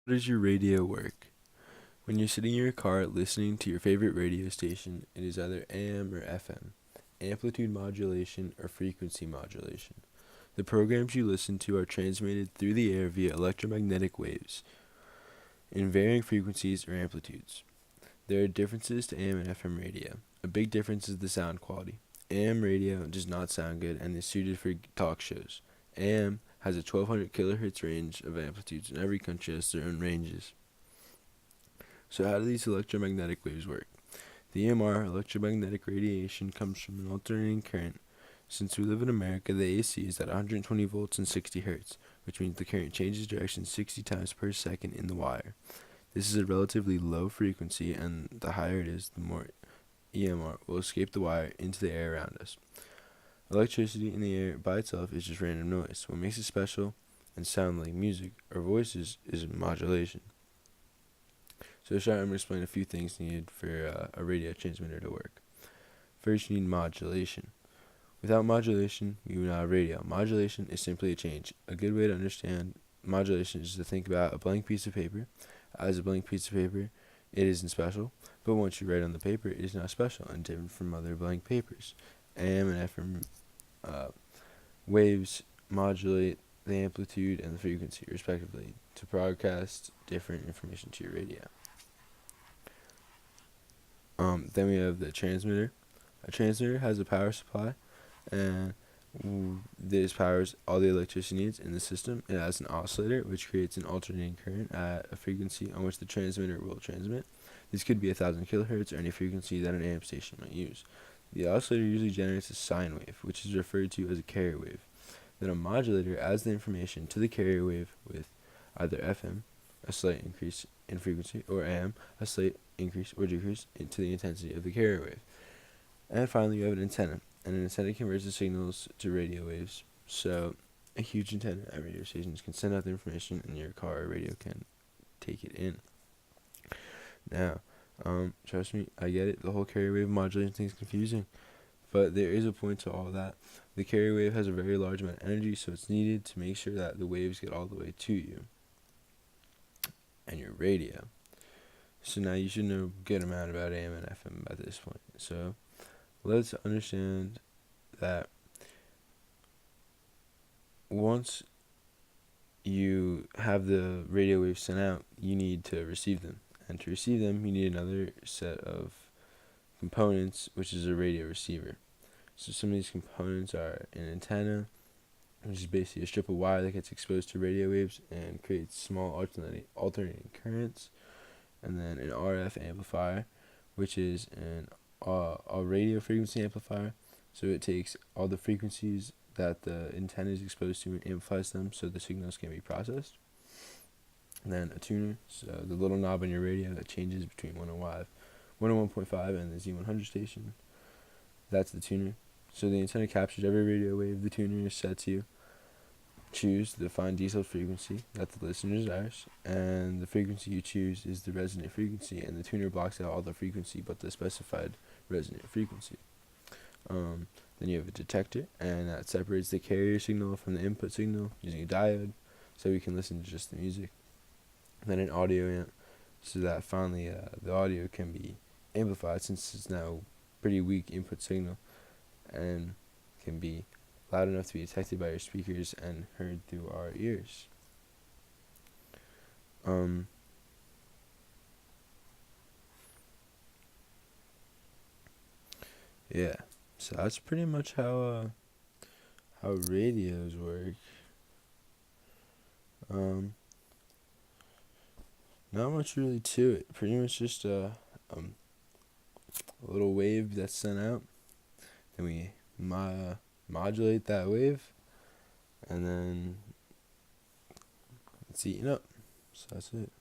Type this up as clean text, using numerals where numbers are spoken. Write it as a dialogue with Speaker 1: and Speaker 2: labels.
Speaker 1: How does your radio work? When you're sitting in your car listening to your favorite radio station, it is either AM or FM, amplitude modulation or frequency modulation. The programs you listen to are transmitted through the air via electromagnetic waves in varying frequencies or amplitudes. There are differences to AM and FM radio. A big difference is the sound quality. AM radio does not sound good and is suited for talk shows. AM has a 1200 kilohertz range of amplitudes, and every country has their own ranges. So how do these electromagnetic waves work? The EMR, electromagnetic radiation, comes from an alternating current. Since we live in America, the AC is at 120 volts and 60 hertz, which means the current changes direction 60 times per second in the wire. This is a relatively low frequency, and the higher it is, the more EMR will escape the wire into the air around us. Electricity in the air by itself is just random noise. What makes it special and sound like music or voices is modulation. So to start, I'm going to explain a few things needed for a radio transmitter to work. First, you need modulation. Without modulation, you would not have radio. Modulation is simply a change. A good way to understand modulation is to think about a blank piece of paper. As a blank piece of paper, it isn't special, but once you write on the paper, it is not special and different from other blank papers. AM and FM waves modulate the amplitude and the frequency, respectively, to broadcast different information to your radio. Then we have the transmitter. A transmitter has a power supply, and this powers all the electricity needs in the system. It has an oscillator, which creates an alternating current at a frequency on which the transmitter will transmit. This could be 1000 kilohertz or any frequency that an AM station might use. The oscillator usually generates a sine wave, which is referred to as a carrier wave. Then a modulator adds the information to the carrier wave with either FM, a slight increase in frequency, or AM, a slight increase or decrease into the intensity of the carrier wave. And finally, you have an antenna, and an antenna converts the signals to radio waves. So a huge antenna at radio stations can send out the information, and your car or radio can take it in. Now, trust me, I get it. The whole carrier wave modulation thing is confusing, but there is a point to all that. The carrier wave has a very large amount of energy, so it's needed to make sure that the waves get all the way to you and your radio. So now you should know a good amount about AM and FM at this point. So let's understand that once you have the radio waves sent out, you need to receive them. And to receive them, you need another set of components, which is a radio receiver. So some of these components are an antenna, which is basically a strip of wire that gets exposed to radio waves and creates small alternating currents. And then an RF amplifier, which is a radio frequency amplifier. So it takes all the frequencies that the antenna is exposed to and amplifies them so the signals can be processed. And then a tuner, so the little knob on your radio that changes between 101.5 and the Z100 station. That's the tuner. So the antenna captures every radio wave the tuner is set to choose the defined detailed frequency that the listener desires, and the frequency you choose is the resonant frequency, and the tuner blocks out all the frequency but the specified resonant frequency. Then you have a detector, and that separates the carrier signal from the input signal using a diode, so we can listen to just the music. Then an audio amp, so that finally the audio can be amplified, since it's now pretty weak input signal and can be loud enough to be detected by your speakers and heard through our ears. Yeah, so that's pretty much how radios work. Not much really to it. Pretty much just a little wave that's sent out. Then we modulate that wave, and then it's eaten up. So that's it.